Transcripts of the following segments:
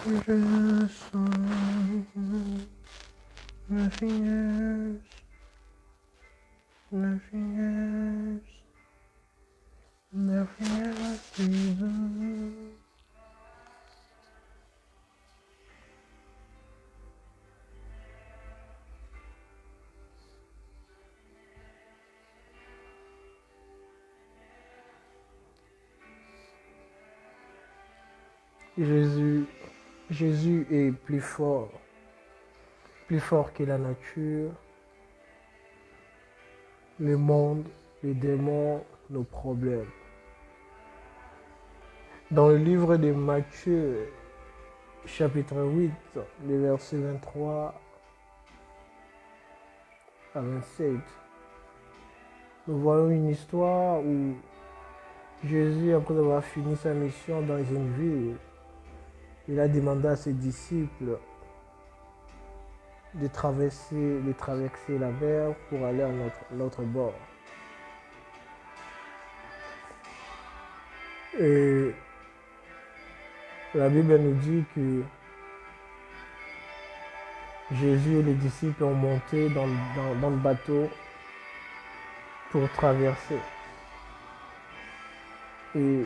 Just nothing else, nothing else, nothing else to do. Jésus est plus fort que la nature, le monde, les démons, nos problèmes. Dans le livre de Matthieu, chapitre 8, les versets 23 à 27, nous voyons une histoire où Jésus, après avoir fini sa mission dans une ville, il a demandé à ses disciples de traverser la mer pour aller à l'autre bord. Et la Bible nous dit que Jésus et les disciples ont monté dans le bateau pour traverser. Et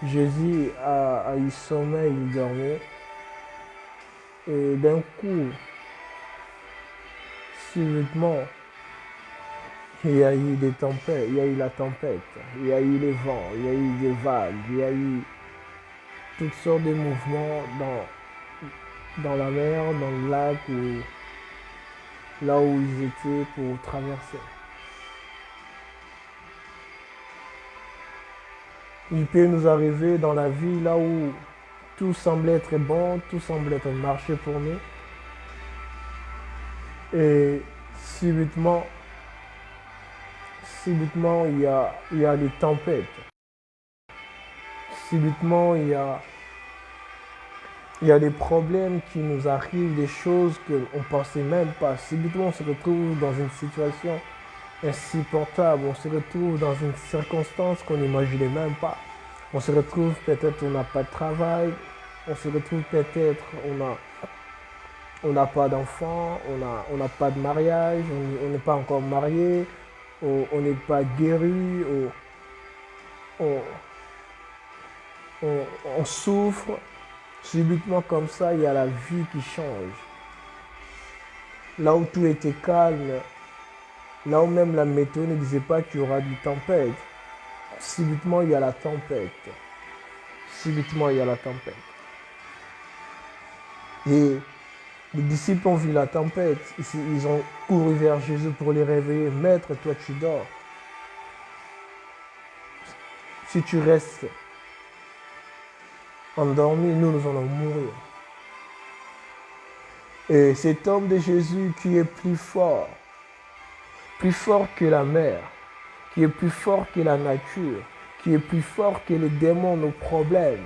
Jésus a eu sommeil, il dormait. Et d'un coup, subitement, il y a eu des tempêtes, il y a eu la tempête, il y a eu les vents, il y a eu des vagues, il y a eu toutes sortes de mouvements dans la mer, dans le lac, là où ils étaient pour traverser. Il peut nous arriver dans la vie là où tout semble être bon, tout semble être marché pour nous. Et subitement, il y a des tempêtes. Subitement, il y a des problèmes qui nous arrivent, des choses qu'on ne pensait même pas. Subitement, on se retrouve dans une situation insupportable. On se retrouve dans une circonstance qu'on n'imaginait même pas. On se retrouve peut-être on n'a pas de travail. On se retrouve peut-être on n'a pas d'enfant, on n'a pas de mariage, on n'est pas encore marié, on n'est pas guéri, on souffre. Subitement comme ça, il y a la vie qui change. Là où tout était calme, là où même la météo ne disait pas qu'il y aura des tempêtes, subitement il y a la tempête. Subitement il y a la tempête. Et les disciples ont vu la tempête, ils ont couru vers Jésus pour les réveiller. Maître, toi tu dors. Si tu restes endormi, nous allons mourir. Et cet homme de Jésus qui est plus fort que la mer, qui est plus fort que la nature, qui est plus fort que les démons, nos problèmes,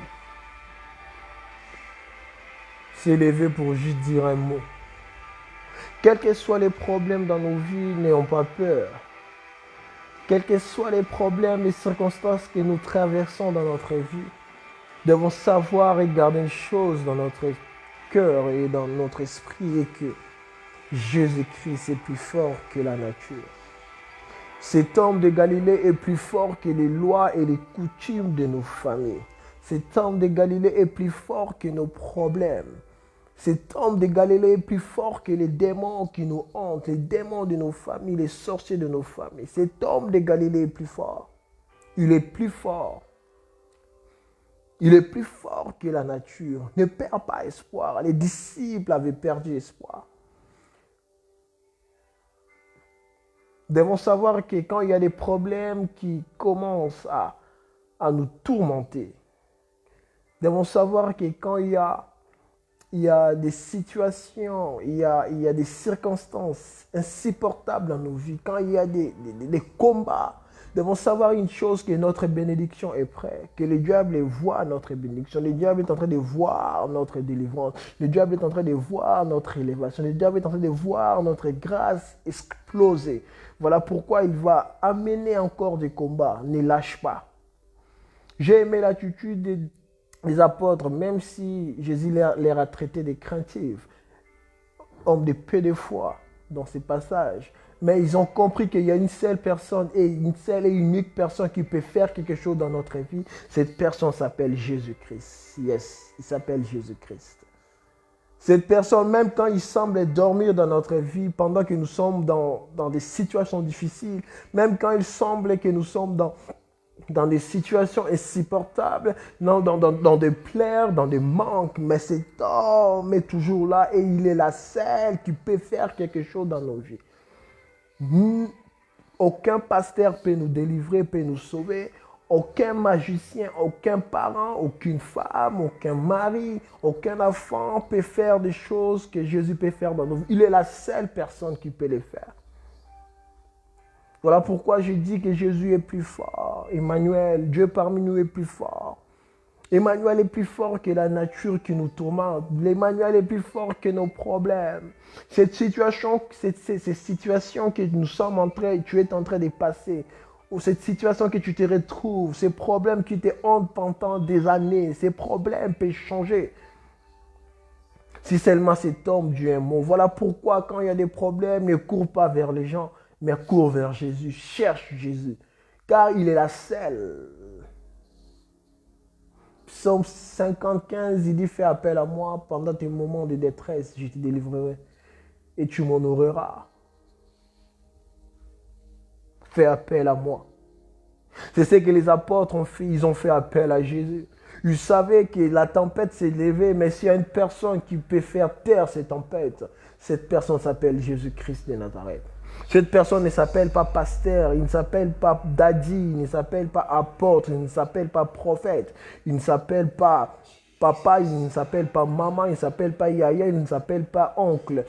s'est levé pour juste dire un mot. Quels que soient les problèmes dans nos vies, n'ayons pas peur. Quels que soient les problèmes, les circonstances que nous traversons dans notre vie, devons savoir et garder une chose dans notre cœur et dans notre esprit, et que Jésus-Christ est plus fort que la nature. Cet homme de Galilée est plus fort que les lois et les coutumes de nos familles. Cet homme de Galilée est plus fort que nos problèmes. Cet homme de Galilée est plus fort que les démons qui nous hantent, les démons de nos familles, les sorciers de nos familles. Cet homme de Galilée est plus fort. Il est plus fort. Il est plus fort que la nature. Ne perds pas espoir. Les disciples avaient perdu espoir. Nous devons savoir que quand il y a des problèmes qui commencent à nous tourmenter, nous devons savoir que quand il y a des situations, il y a des circonstances insupportables dans nos vies, quand il y a des combats, nous devons savoir une chose, que notre bénédiction est prête, que le diable voit notre bénédiction, le diable est en train de voir notre délivrance, le diable est en train de voir notre élévation, le diable est en train de voir notre grâce exploser. Voilà pourquoi il va amener encore des combats. Ne lâche pas. J'ai aimé l'attitude Les apôtres, même si Jésus les a traités des craintifs, hommes de peu de foi dans ces passages, mais ils ont compris qu'il y a une seule personne et une seule et unique personne qui peut faire quelque chose dans notre vie. Cette personne s'appelle Jésus-Christ. Yes, il s'appelle Jésus-Christ. Cette personne, même quand il semble dormir dans notre vie, pendant que nous sommes dans des situations difficiles, même quand il semble que nous sommes dans des situations insupportables, dans des pleurs, dans des manques, mais cet homme est toujours là et il est la seule qui peut faire quelque chose dans nos vies. Aucun pasteur peut nous délivrer, peut nous sauver. Aucun magicien, aucun parent, aucune femme, aucun mari, aucun enfant peut faire des choses que Jésus peut faire dans nos vies. Il est la seule personne qui peut les faire. Voilà pourquoi je dis que Jésus est plus fort. Emmanuel, Dieu parmi nous est plus fort. Emmanuel est plus fort que la nature qui nous tourmente. Emmanuel est plus fort que nos problèmes. Ces situations que nous sommes tu es en train de passer, ou cette situation que tu te retrouves, ces problèmes qui te hantent pendant des années, ces problèmes peuvent changer. Si seulement cet homme dit un mot. Voilà pourquoi quand il y a des problèmes, ne cours pas vers les gens, mais cours vers Jésus. Cherche Jésus, car il est la seule. Psaume 55, il dit, fais appel à moi pendant tes moments de détresse, je te délivrerai et tu m'honoreras. Fais appel à moi. C'est ce que les apôtres ont fait, ils ont fait appel à Jésus. Ils savaient que la tempête s'est levée, mais s'il y a une personne qui peut faire taire cette tempête, cette personne s'appelle Jésus-Christ de Nazareth. Cette personne ne s'appelle pas pasteur, il ne s'appelle pas daddy, il ne s'appelle pas apôtre, il ne s'appelle pas prophète, il ne s'appelle pas papa, il ne s'appelle pas maman, il ne s'appelle pas yaya, il ne s'appelle pas oncle,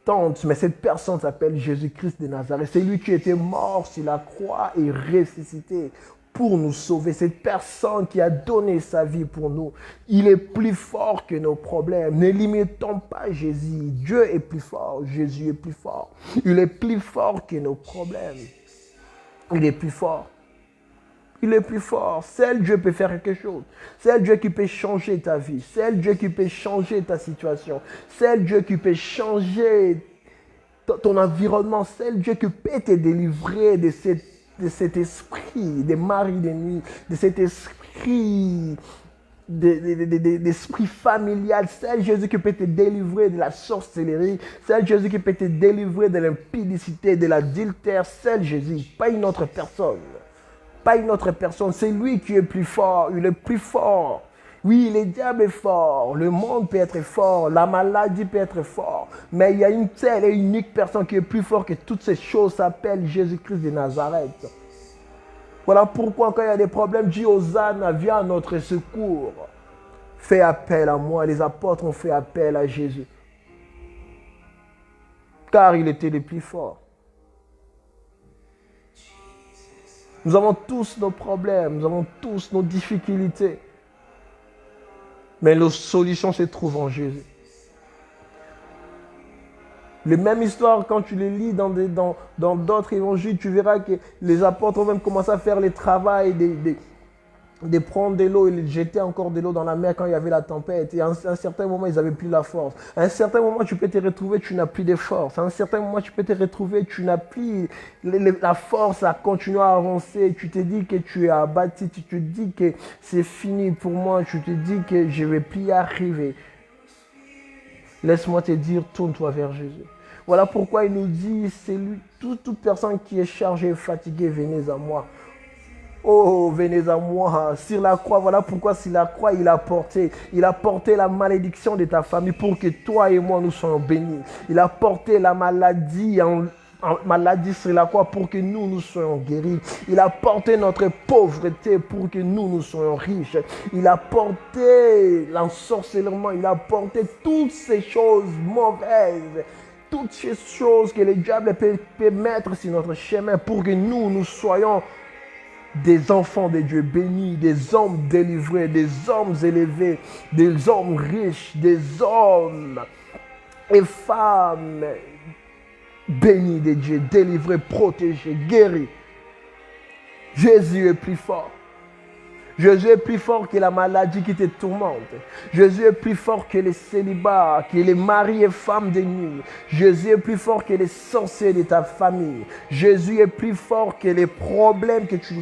tante, mais cette personne s'appelle Jésus-Christ de Nazareth. C'est lui qui était mort sur la croix et ressuscité pour nous sauver. Cette personne qui a donné sa vie pour nous, il est plus fort que nos problèmes. Ne limitons pas Jésus. Dieu est plus fort, Jésus est plus fort. Il est plus fort que nos problèmes. Il est plus fort. Il est plus fort. Seul Dieu peut faire quelque chose. Seul Dieu qui peut changer ta vie. Seul Dieu qui peut changer ta situation. Seul Dieu qui peut changer ton environnement. Seul Dieu qui peut te délivrer de cet esprit des maris de nuit, de cet esprit d'esprit familial. C'est Jésus qui peut te délivrer de la sorcellerie. C'est Jésus qui peut te délivrer de l'impudicité, de l'adultère. C'est Jésus, pas une autre personne. Pas une autre personne. C'est lui qui est plus fort. Il est plus fort. Oui, le diable est fort, le monde peut être fort, la maladie peut être fort, mais il y a une seule et unique personne qui est plus forte que toutes ces choses, s'appelle Jésus-Christ de Nazareth. Voilà pourquoi quand il y a des problèmes, dis Hosanna, viens à notre secours. Fais appel à moi, les apôtres ont fait appel à Jésus. Car il était le plus fort. Nous avons tous nos problèmes, nous avons tous nos difficultés. Mais la solution se trouve en Jésus. Les mêmes histoires, quand tu les lis dans d'autres évangiles, tu verras que les apôtres ont même commencé à faire le travail de prendre de l'eau et de jeter encore de l'eau dans la mer quand il y avait la tempête. Et à un certain moment, ils n'avaient plus la force. À un certain moment, tu peux te retrouver, tu n'as plus de force. À un certain moment, tu peux te retrouver, tu n'as plus la force à continuer à avancer. Tu te dis que tu es abattu, tu te dis que c'est fini pour moi, tu te dis que je ne vais plus y arriver. Laisse-moi te dire, tourne-toi vers Jésus. Voilà pourquoi il nous dit, c'est lui, toute personne qui est chargée et fatiguée, venez à moi. Oh, venez à moi, sur la croix, voilà pourquoi sur la croix, il a porté la malédiction de ta famille pour que toi et moi nous soyons bénis. Il a porté la maladie maladie sur la croix pour que nous soyons guéris. Il a porté notre pauvreté pour que nous soyons riches. Il a porté l'ensorcellement, il a porté toutes ces choses mauvaises, toutes ces choses que le diable peut mettre sur notre chemin pour que nous soyons des enfants de Dieu bénis, des hommes délivrés, des hommes élevés, des hommes riches, des hommes et femmes bénis de Dieu, délivrés, protégés, guéris. Jésus est plus fort. Jésus est plus fort que la maladie qui te tourmente. Jésus est plus fort que les célibats, que les maris et femmes de nuit. Jésus est plus fort que les sorciers de ta famille. Jésus est plus fort que les problèmes que tu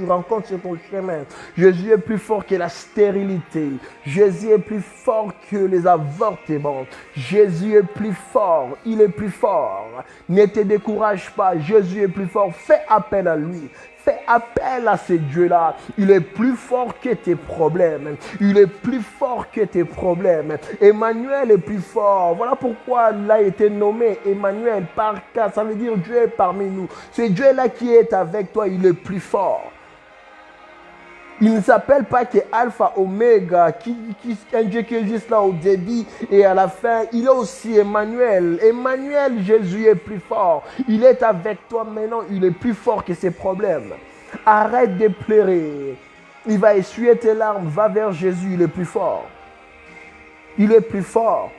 rencontres sur ton chemin. Jésus est plus fort que la stérilité. Jésus est plus fort que les avortements. Jésus est plus fort. Il est plus fort. Ne te décourage pas. Jésus est plus fort. Fais appel à lui. Fais appel à ce Dieu-là. Il est plus fort que tes problèmes. Il est plus fort que tes problèmes. Emmanuel est plus fort. Voilà pourquoi il a été nommé Emmanuel par cas. Ça veut dire Dieu est parmi nous. Ce Dieu-là qui est avec toi, il est plus fort. Il ne s'appelle pas que Alpha, Oméga, un Dieu qui existe là au début et à la fin. Il est aussi Emmanuel. Emmanuel, Jésus est plus fort. Il est avec toi maintenant. Il est plus fort que ses problèmes. Arrête de pleurer. Il va essuyer tes larmes. Va vers Jésus. Il est plus fort. Il est plus fort.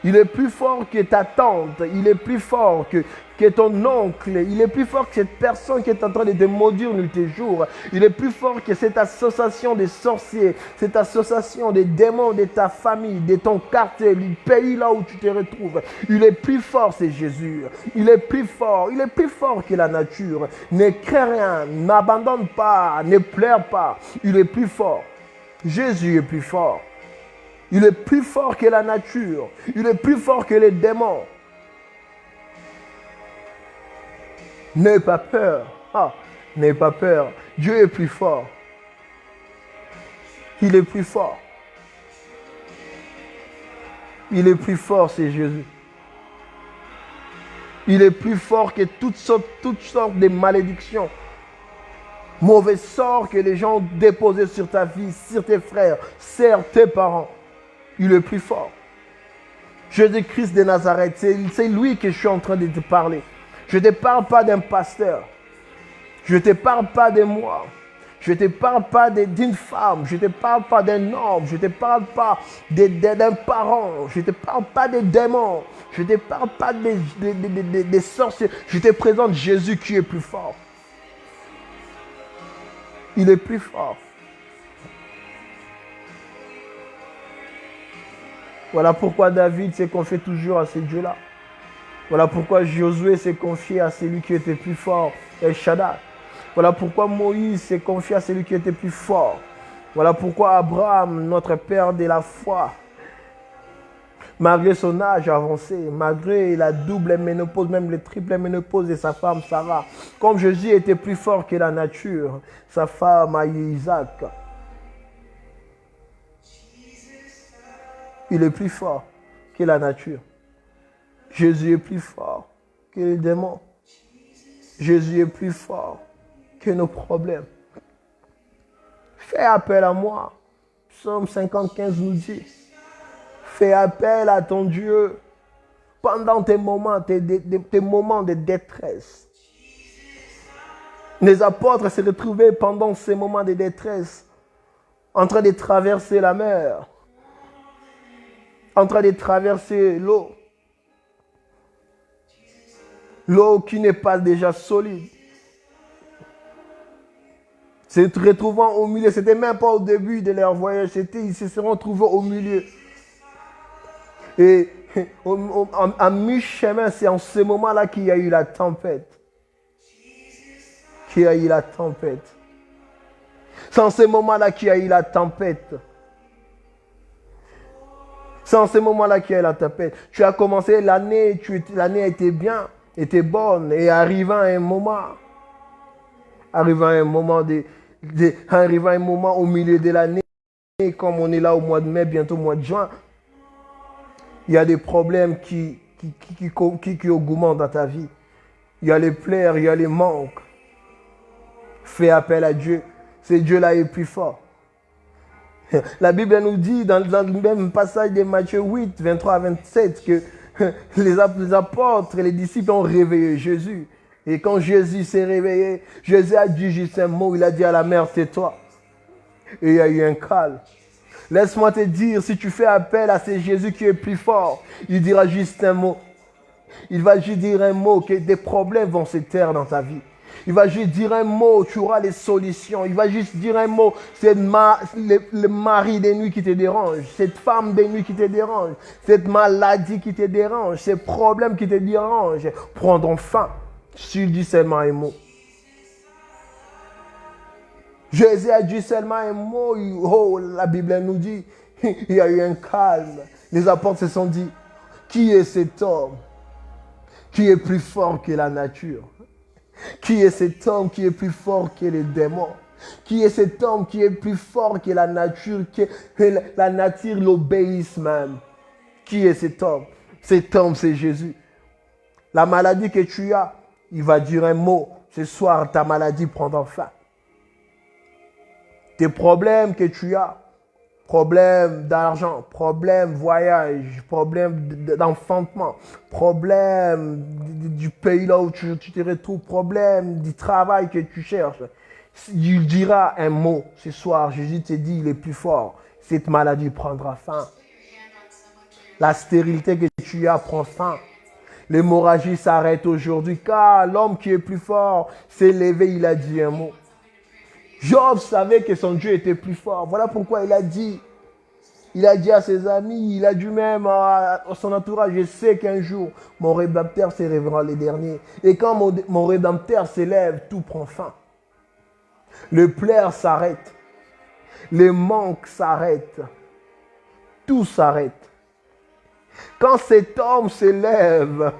Il est plus fort que ta tante. Il est plus fort que ton oncle. Il est plus fort que cette personne qui est en train de te maudire nuit et jour. Il est plus fort que cette association de sorciers, cette association de démons de ta famille, de ton quartier, du pays là où tu te retrouves. Il est plus fort, c'est Jésus. Il est plus fort. Il est plus fort que la nature. Ne crains rien. N'abandonne pas. Ne pleure pas. Il est plus fort. Jésus est plus fort. Il est plus fort que la nature. Il est plus fort que les démons. N'aie pas peur. N'aie pas peur. Dieu est plus fort. Il est plus fort. Il est plus fort, c'est Jésus. Il est plus fort que toutes sortes de malédictions. Mauvais sorts que les gens ont déposés sur ta vie, sur tes frères, sœurs, tes parents. Il est plus fort. Jésus-Christ de Nazareth, c'est lui que je suis en train de te parler. Je ne te parle pas d'un pasteur. Je ne te parle pas de moi. Je ne te parle pas d'une femme. Je ne te parle pas d'un homme. Je ne te parle pas d'un parent. Je ne te parle pas des démons. Je ne te parle pas des sorciers. Je te présente Jésus qui est plus fort. Il est plus fort. Voilà pourquoi David s'est confié toujours à ce Dieu-là. Voilà pourquoi Josué s'est confié à celui qui était plus fort, El Shaddai. Voilà pourquoi Moïse s'est confié à celui qui était plus fort. Voilà pourquoi Abraham, notre père de la foi, malgré son âge avancé, malgré la double ménopause, même le triple ménopause de sa femme Sarah, comme Jésus était plus fort que la nature, sa femme a eu Isaac. Il est plus fort que la nature. Jésus est plus fort que les démons. Jésus est plus fort que nos problèmes. Fais appel à moi. Psaume 55 nous dit. Fais appel à ton Dieu pendant tes moments de détresse. Les apôtres se retrouvaient pendant ces moments de détresse en train de traverser la mer, en train de traverser l'eau. L'eau qui n'est pas déjà solide. Se retrouvant au milieu, ce n'était même pas au début de leur voyage, ils se sont retrouvés au milieu. Et à mi-chemin, c'est en ce moment-là qu'il y a eu la tempête. C'est en ce moment-là qu'il y a eu la tempête. C'est en ce moment-là qu'il y a eu la tempête. Tu as commencé l'année, l'année était bien, était bonne, et arrivant à un moment au milieu de l'année, comme on est là au mois de mai, bientôt au mois de juin, il y a des problèmes qui augmentent dans ta vie. Il y a les pleurs, il y a les manques. Fais appel à Dieu. Ce Dieu-là est plus fort. La Bible nous dit dans le même passage de Matthieu 8, 23 à 27 que les apôtres et les disciples ont réveillé Jésus. Et quand Jésus s'est réveillé, Jésus a dit juste un mot. Il a dit à la mer, c'est toi. Et il y a eu un calme. Laisse-moi te dire, si tu fais appel à ce Jésus qui est plus fort, il dira juste un mot. Il va juste dire un mot, que des problèmes vont se taire dans ta vie. Il va juste dire un mot, tu auras les solutions. Il va juste dire un mot, c'est le mari des nuits qui te dérange, cette femme des nuits qui te dérange, cette maladie qui te dérange, ces problèmes qui te dérangent, prendront fin. S'il dit seulement un mot. Jésus a dit seulement un mot. Oh, la Bible nous dit, il y a eu un calme. Les apôtres se sont dit, qui est cet homme qui est plus fort que la nature? Qui est cet homme qui est plus fort que les démons? Qui est cet homme qui est plus fort que la nature, que la nature l'obéisse même? Qui est cet homme? Cet homme, c'est Jésus. La maladie que tu as, il va dire un mot. Ce soir, ta maladie prendra fin. Tes problèmes que tu as, problème d'argent, problème voyage, problème d'enfantement, problème du pays là où tu te retrouves, problème du travail que tu cherches. Il dira un mot ce soir. Jésus te dit, il est plus fort. Cette maladie prendra fin. La stérilité que tu as prend fin. L'hémorragie s'arrête aujourd'hui car l'homme qui est plus fort s'est levé, il a dit un mot. Job savait que son Dieu était plus fort. Voilà pourquoi il a dit à ses amis, il a dit même à son entourage, je sais qu'un jour, mon Rédempteur s'élèvera les derniers. Et quand mon Rédempteur s'élève, tout prend fin. Le pleurs s'arrête. Les manques s'arrêtent. Tout s'arrête. Quand cet homme s'élève,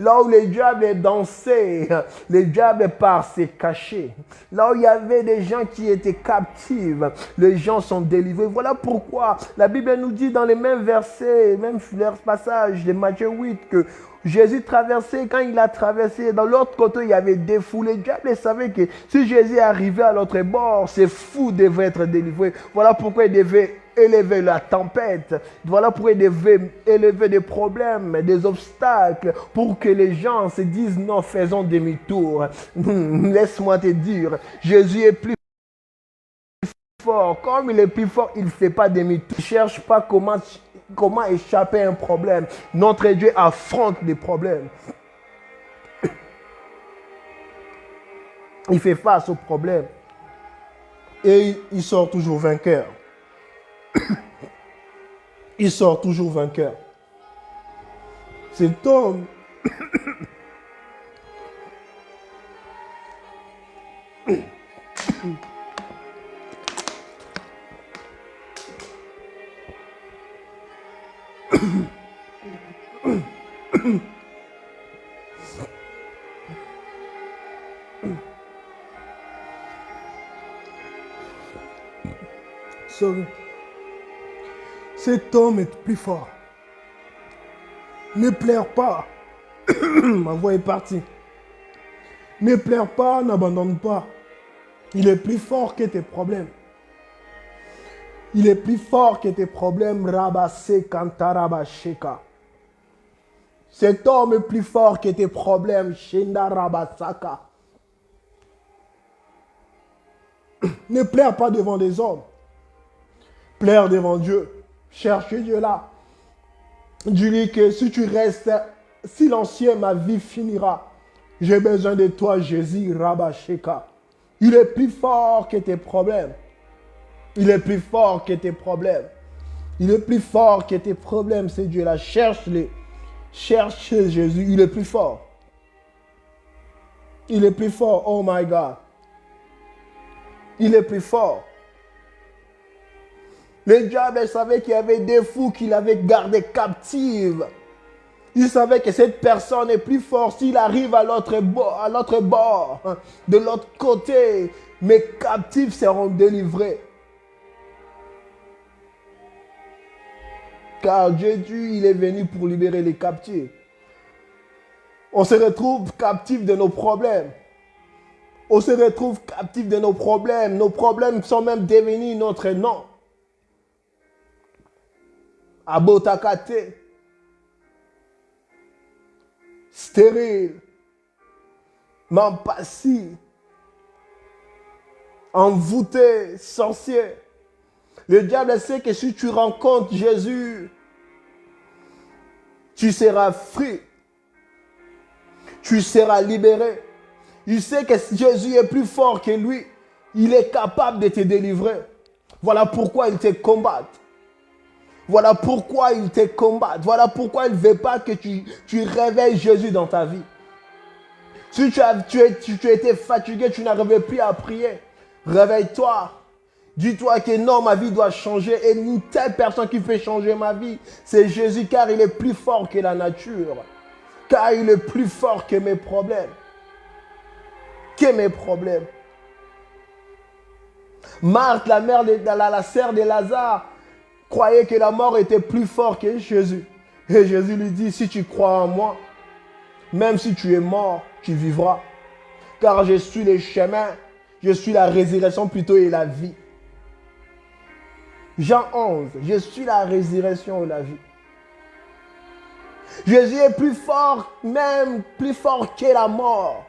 là où le diable dansait, le diable part se cacher. Là où il y avait des gens qui étaient captifs, les gens sont délivrés. Voilà pourquoi la Bible nous dit dans les mêmes versets, même passage de Matthieu 8, que Jésus traversait, quand il a traversé, dans l'autre côté, il y avait des fous. Le diable savait que si Jésus arrivait à l'autre bord, ces fous devaient être délivrés. Voilà pourquoi il devait élever la tempête. Voilà pourquoi il devait élever des problèmes, des obstacles, pour que les gens se disent non, faisons demi-tour. Laisse-moi te dire, Jésus est plus fort. Comme il est plus fort, il ne fait pas demi-tour. Il ne cherche pas comment échapper à un problème. Notre Dieu affronte les problèmes. Il fait face aux problèmes. Et il sort toujours vainqueur. Il sort toujours vainqueur. Cet homme cet homme est plus fort. Ne pleure pas. Ma voix est partie. Ne pleure pas, n'abandonne pas. Il est plus fort que tes problèmes. Il est plus fort que tes problèmes. Rabase kantarabasheka. Cet homme est plus fort que tes problèmes. Shenda rabasaka. Ne pleure pas devant des hommes. Pleure devant Dieu. Cherche Dieu là. Dis-lui que si tu restes silencieux, ma vie finira. J'ai besoin de toi, Jésus, Rabasheka. Il est plus fort que tes problèmes. Il est plus fort que tes problèmes. Il est plus fort que tes problèmes, c'est Dieu là. Cherche-le. Cherche Jésus. Il est plus fort. Il est plus fort. Oh my God. Il est plus fort. Le diable savait qu'il y avait des fous qu'il avait gardés captifs. Il savait que cette personne est plus forte s'il arrive à l'autre bord, de l'autre côté. Mes captifs seront délivrés. Car Jésus, il est venu pour libérer les captifs. On se retrouve captifs de nos problèmes. On se retrouve captifs de nos problèmes. Nos problèmes sont même devenus notre nom. Abotakate, stérile, mampassi, envoûté, sorcier. Le diable sait que si tu rencontres Jésus, tu seras free, tu seras libéré. Il sait que Jésus est plus fort que lui. Il est capable de te délivrer. Voilà pourquoi il te combat. Voilà pourquoi il te combat. Voilà pourquoi il ne veut pas que tu réveilles Jésus dans ta vie. Si tu étais fatigué, tu n'arrivais plus à prier. Réveille-toi. Dis-toi que non, ma vie doit changer. Et une telle personne qui fait changer ma vie, c'est Jésus, car il est plus fort que la nature. Car il est plus fort que mes problèmes. Que mes problèmes. Marthe, la mère la sœur de Lazare, croyait que la mort était plus forte que Jésus. Et Jésus lui dit, si tu crois en moi, même si tu es mort, tu vivras. Car je suis le chemin, je suis la résurrection plutôt et la vie. Jean 11, je suis la résurrection et la vie. Jésus est plus fort, même plus fort que la mort.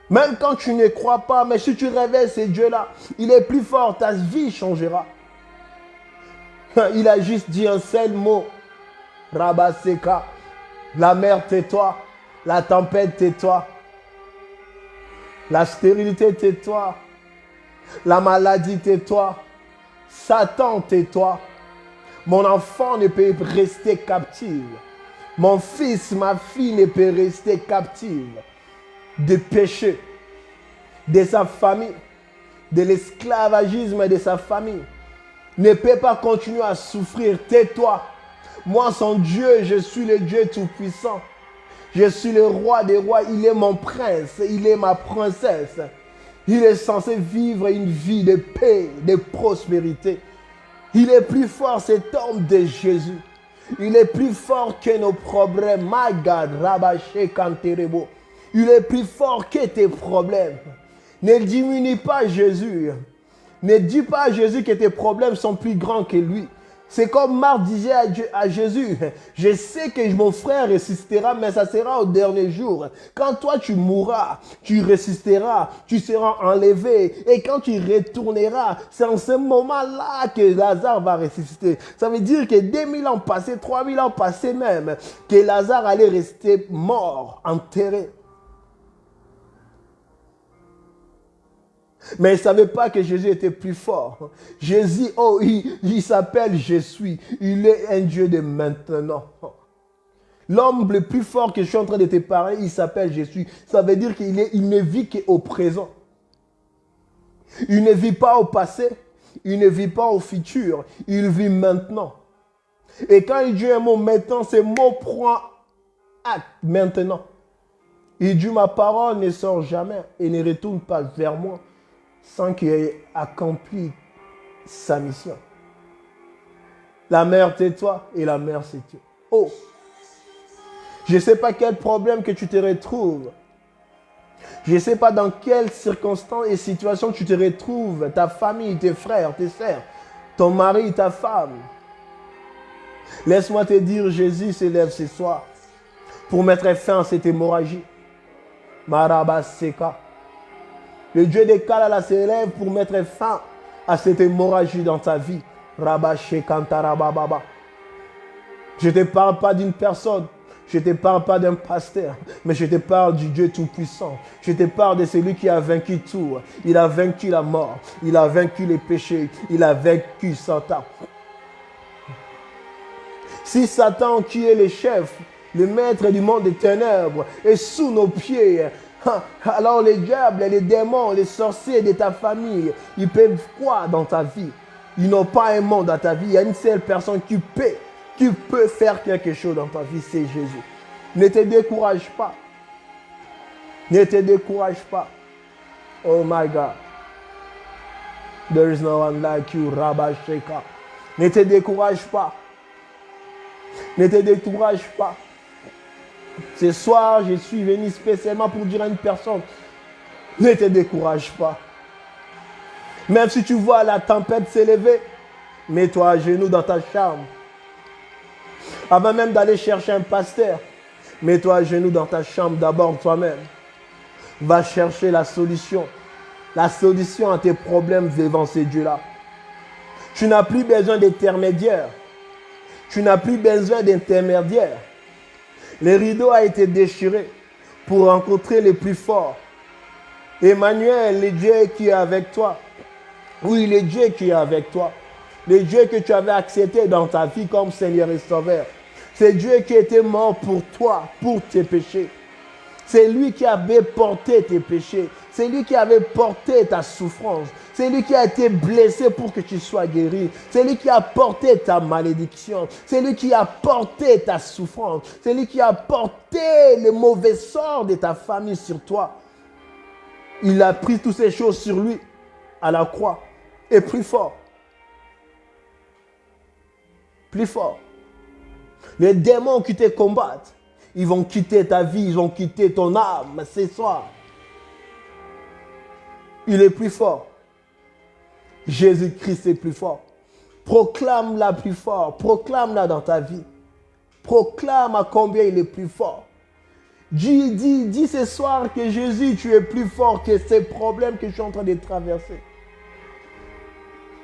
Même quand tu ne crois pas, mais si tu réveilles ce Dieu-là, il est plus fort, ta vie changera. Il a juste dit un seul mot. Rabaseka. La mer tais-toi. La tempête tais-toi. La stérilité tais-toi. La maladie tais-toi. Satan tais-toi. Mon enfant ne peut rester captif. Mon fils, ma fille ne peut rester captive de péché, de sa famille, de l'esclavagisme de sa famille. Ne peut pas continuer à souffrir. Tais-toi. Moi, son Dieu, je suis le Dieu tout-puissant. Je suis le roi des rois. Il est mon prince. Il est ma princesse. Il est censé vivre une vie de paix, de prospérité. Il est plus fort, cet homme de Jésus. Il est plus fort que nos problèmes. Magad, Rabaché, Kanterebo. Il est plus fort que tes problèmes. Ne diminue pas Jésus. Ne dis pas à Jésus que tes problèmes sont plus grands que lui. C'est comme Marthe disait à Jésus, je sais que mon frère ressuscitera, mais ça sera au dernier jour. Quand toi tu mourras, tu ressusciteras, tu seras enlevé. Et quand tu retourneras, c'est en ce moment-là que Lazare va ressusciter. Ça veut dire que 2000 ans passés, 3000 ans passés même, que Lazare allait rester mort, enterré. Mais il ne savait pas que Jésus était plus fort. Jésus, il s'appelle Je suis. Il est un Dieu de maintenant. L'homme le plus fort que je suis en train de te parler, il s'appelle Je suis. Ça veut dire qu'il ne vit qu'au présent. Il ne vit pas au passé. Il ne vit pas au futur. Il vit maintenant. Et quand il dit un mot maintenant, ce mot prend acte maintenant. Il dit ma parole ne sort jamais et ne retourne pas vers moi sans qu'il ait accompli sa mission. La mère tais-toi et la mère c'est Dieu. Oh, je ne sais pas quel problème que tu te retrouves. Je ne sais pas dans quelles circonstances et situations tu te retrouves. Ta famille, tes frères, tes sœurs, ton mari, ta femme. Laisse-moi te dire, Jésus s'élève ce soir pour mettre fin à cette hémorragie. Marabaseka. Le Dieu des Kalala s'élève pour mettre fin à cette hémorragie dans ta vie. Rabashekantarababa. Je ne te parle pas d'une personne. Je ne te parle pas d'un pasteur. Mais je te parle du Dieu Tout-Puissant. Je te parle de celui qui a vaincu tout. Il a vaincu la mort. Il a vaincu les péchés. Il a vaincu Satan. Si Satan, qui est le chef, le maître du monde des ténèbres, est sous nos pieds, alors les diables, les démons, les sorciers de ta famille, ils peuvent quoi dans ta vie? Ils n'ont pas un monde dans ta vie. Il y a une seule personne qui peut faire quelque chose dans ta vie, c'est Jésus. Ne te décourage pas. Ne te décourage pas. Oh my God. There is no one like you, Rabba Sheka. Ne te décourage pas. Ne te décourage pas. Ce soir, je suis venu spécialement pour dire à une personne, ne te décourage pas. Même si tu vois la tempête s'élever, mets-toi à genoux dans ta chambre. Avant même d'aller chercher un pasteur, mets-toi à genoux dans ta chambre d'abord toi-même. Va chercher la solution. La solution à tes problèmes devant ces dieux-là. Tu n'as plus besoin d'intermédiaire. Tu n'as plus besoin d'intermédiaire. Le rideau a été déchiré. pour rencontrer les plus forts. Emmanuel, le Dieu qui est avec toi. Oui, le Dieu qui est avec toi. Le Dieu que tu avais accepté dans ta vie comme Seigneur et Sauveur. C'est Dieu qui était mort pour toi, pour tes péchés. C'est lui qui avait porté tes péchés. C'est lui qui avait porté ta souffrance. C'est lui qui a été blessé pour que tu sois guéri. C'est lui qui a porté ta malédiction. C'est lui qui a porté ta souffrance. C'est lui qui a porté le mauvais sort de ta famille sur toi. Il a pris toutes ces choses sur lui à la croix. Et plus fort. Plus fort. Les démons qui te combattent, ils vont quitter ta vie, ils vont quitter ton âme ce soir. Il est plus fort. Jésus-Christ est plus fort. Proclame-la plus fort. Proclame-la dans ta vie. Proclame à combien il est plus fort. Dis ce soir que Jésus, tu es plus fort que ces problèmes que je suis en train de traverser.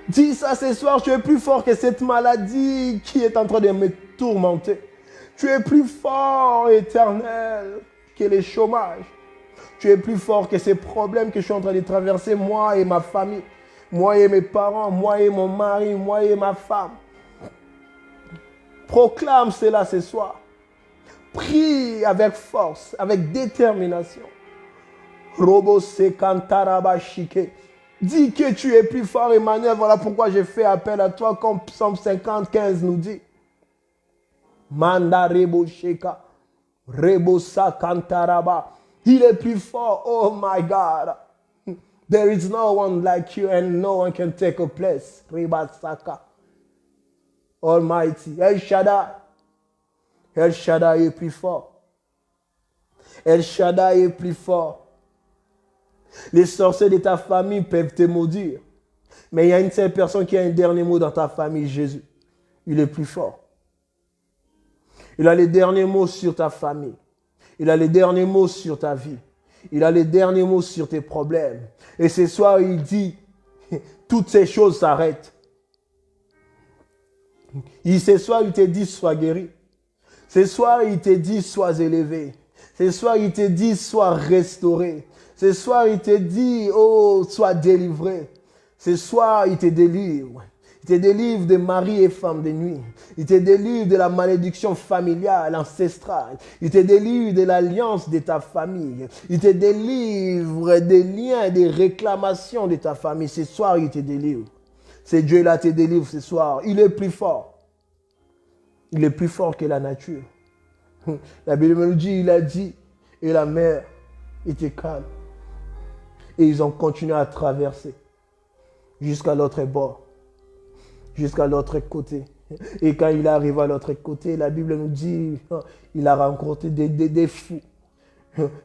Dis ça ce soir, tu es plus fort que cette maladie qui est en train de me tourmenter. Tu es plus fort, éternel, que les chômages. Tu es plus fort que ces problèmes que je suis en train de traverser, moi et ma famille, moi et mes parents, moi et mon mari, moi et ma femme. Proclame cela ce soir. Prie avec force, avec détermination. Robo Sekantaraba Shike. Dis que tu es plus fort, Emmanuel. Voilà pourquoi j'ai fait appel à toi, comme Psaume 50:15 nous dit. Manda Rebo Sheka. Rebo Sakantaraba. Il est plus fort. Oh my God. There is no one like you and no one can take a place. Reba Saka. Almighty. El Shaddai. El Shaddai est plus fort. El Shaddai est plus fort. Les sorciers de ta famille peuvent te maudire. Mais il y a une seule personne qui a un dernier mot dans ta famille, Jésus. Il est plus fort. Il a les derniers mots sur ta famille. Il a les derniers mots sur ta vie. Il a les derniers mots sur tes problèmes. Et ce soir, il dit, toutes ces choses s'arrêtent. Ce soir, il te dit, sois guéri. Ce soir, il te dit, sois élevé. Ce soir, il te dit, sois restauré. Ce soir, il te dit, oh, sois délivré. Ce soir, il te délivre. Il te délivre de mari et femme de nuit. Il te délivre de la malédiction familiale, ancestrale. Il te délivre de l'alliance de ta famille. Il te délivre des liens, des réclamations de ta famille. Ce soir, il te délivre. C'est Dieu-là te délivre ce soir. Il est plus fort. Il est plus fort que la nature. La Bible nous dit, il a dit, et la mer était calme. Et ils ont continué à traverser jusqu'à l'autre bord, jusqu'à l'autre côté. Et quand il arrive à l'autre côté, la Bible nous dit, il a rencontré des fous.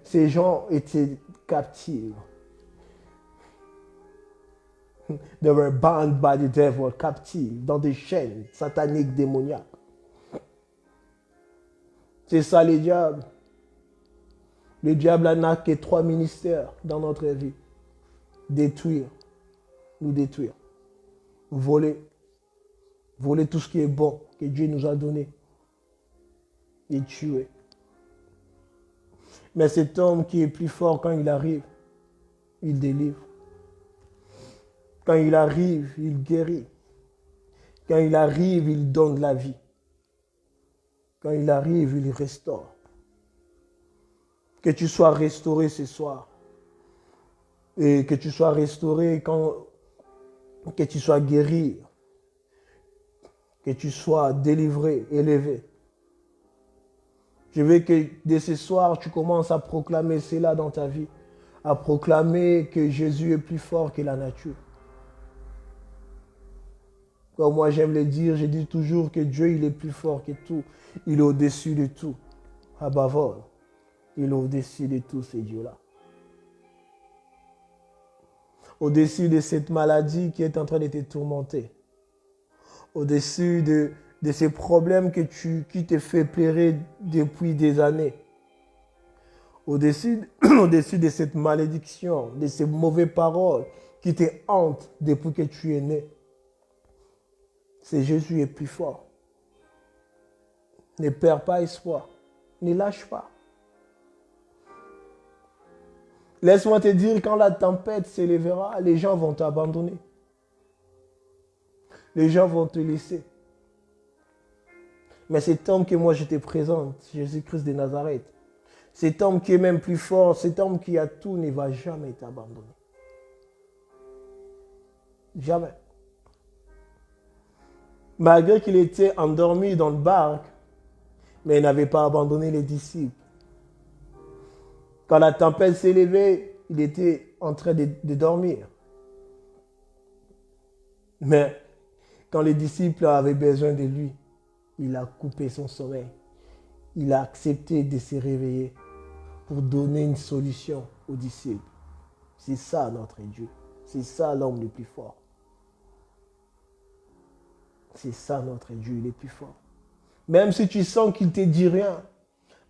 Ces gens étaient captifs. They were bound by the devil, captifs, dans des chaînes sataniques démoniaques. C'est ça les diables. Le diable n'a que 3 ministères dans notre vie. Détruire, nous détruire. Voler. Voler tout ce qui est bon que Dieu nous a donné. Et tuer. Mais cet homme qui est plus fort quand il arrive, il délivre. Quand il arrive, il guérit. Quand il arrive, il donne la vie. Quand il arrive, il restaure. Que tu sois restauré ce soir. Et que tu sois restauré que tu sois guéri. Que tu sois délivré, élevé. Je veux que dès ce soir, tu commences à proclamer cela dans ta vie. À proclamer que Jésus est plus fort que la nature. Comme moi j'aime le dire, je dis toujours que Dieu il est plus fort que tout. Il est au-dessus de tout. Above all. Il est au-dessus de tout, ce Dieu-là. Au-dessus de cette maladie qui est en train de te tourmenter. Au-dessus de ces problèmes qui te fait pleurer depuis des années. Au-dessus de cette malédiction, de ces mauvaises paroles qui te hantent depuis que tu es né. C'est Jésus est plus fort. Ne perds pas espoir. Ne lâche pas. Laisse-moi te dire, quand la tempête s'élèvera, les gens vont t'abandonner. Les gens vont te laisser. Mais cet homme que moi je te présente, Jésus-Christ de Nazareth, cet homme qui est même plus fort, cet homme qui a tout, ne va jamais t'abandonner. Jamais. Malgré qu'il était endormi dans le barque, mais il n'avait pas abandonné les disciples. Quand la tempête s'est levée, il était en train de dormir. Mais quand les disciples avaient besoin de lui, il a coupé son sommeil. Il a accepté de se réveiller pour donner une solution aux disciples. C'est ça notre Dieu. C'est ça l'homme le plus fort. C'est ça notre Dieu, il est plus fort. Même si tu sens qu'il ne te dit rien,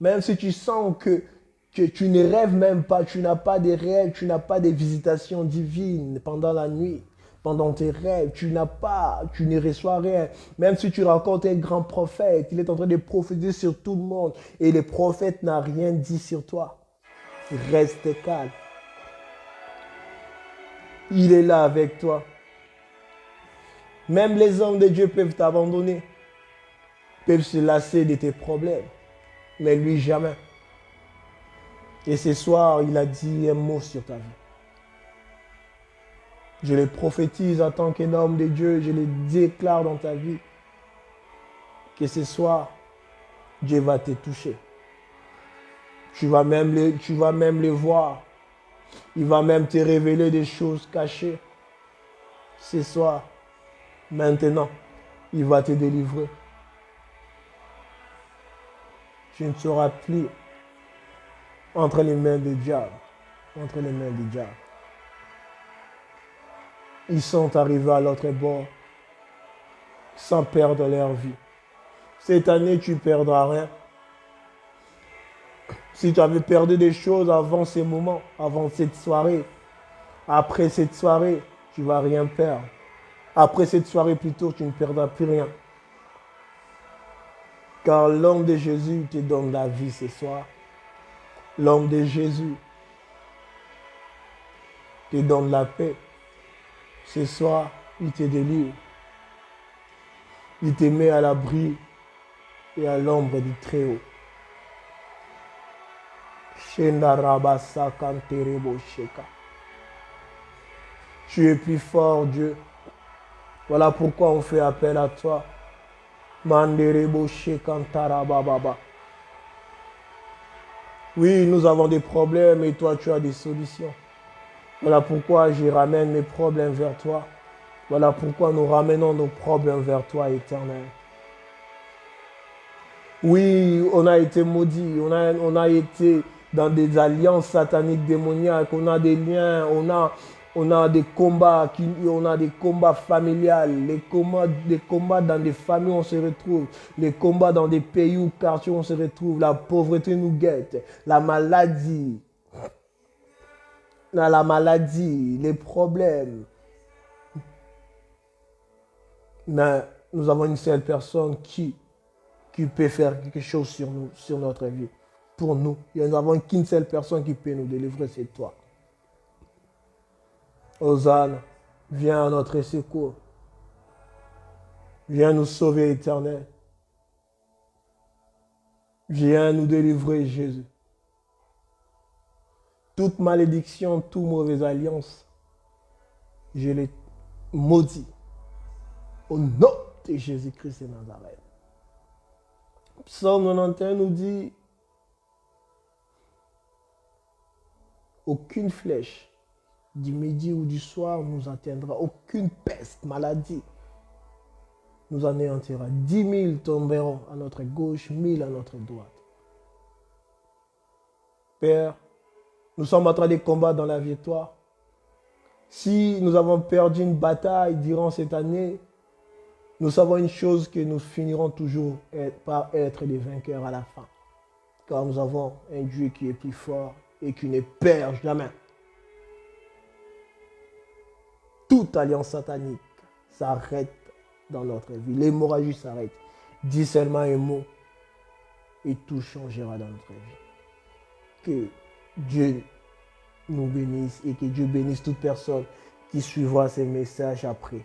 même si tu sens que tu ne rêves même pas, tu n'as pas de rêves, tu n'as pas de visitations divines pendant la nuit, pendant tes rêves, tu ne reçois rien. Même si tu rencontres un grand prophète, il est en train de prophétiser sur tout le monde et le prophète n'a rien dit sur toi. Reste calme. Il est là avec toi. Même les hommes de Dieu peuvent t'abandonner, peuvent se lasser de tes problèmes, mais lui jamais. Et ce soir, il a dit un mot sur ta vie. Je le prophétise en tant qu'un homme de Dieu, je le déclare dans ta vie que ce soir, Dieu va te toucher. Tu vas même le voir. Il va même te révéler des choses cachées. Ce soir, maintenant, il va te délivrer. Tu ne seras plus entre les mains du diable. Entre les mains du diable. Ils sont arrivés à l'autre bord sans perdre leur vie. Cette année, tu ne perdras rien. Si tu avais perdu des choses avant ces moments, avant cette soirée, après cette soirée, tu ne vas rien perdre. Après cette soirée, plutôt, tu ne perdras plus rien. Car l'homme de Jésus te donne la vie ce soir. L'homme de Jésus te donne la paix. Ce soir, il te délivre. Il te met à l'abri et à l'ombre du Très-Haut. Tu es plus fort, Dieu. Voilà pourquoi on fait appel à toi. Oui, nous avons des problèmes et toi, tu as des solutions. Voilà pourquoi je ramène mes problèmes vers toi. Voilà pourquoi nous ramenons nos problèmes vers toi, Éternel. Oui, on a été maudits, on a été dans des alliances sataniques démoniaques, on a des liens, on a des combats, on a des combats familiales, des combats dans des familles où on se retrouve, les combats dans des pays ou quartiers où on se retrouve, la pauvreté nous guette, la maladie, les problèmes. Mais nous avons une seule personne qui peut faire quelque chose sur nous, sur notre vie. Pour nous, nous n'avons qu'une seule personne qui peut nous délivrer, c'est toi. Hosanna, viens à notre secours. Viens nous sauver, Éternel. Viens nous délivrer, Jésus. Toute malédiction, toute mauvaise alliance, je les maudis. Au nom de Jésus-Christ de Nazareth. Psaume 91 nous dit, aucune flèche du midi ou du soir nous atteindra, aucune peste, maladie nous anéantira. 10 000 tomberont à notre gauche, 1000 à notre droite. Père, nous sommes en train de combattre dans la victoire. Si nous avons perdu une bataille durant cette année, nous savons une chose, que nous finirons toujours par être des vainqueurs à la fin. Car nous avons un Dieu qui est plus fort et qui ne perd jamais. Toute alliance satanique s'arrête dans notre vie. L'hémorragie s'arrête. Dis seulement un mot et tout changera dans notre vie. Que Dieu nous bénisse et que Dieu bénisse toute personne qui suivra ces messages après.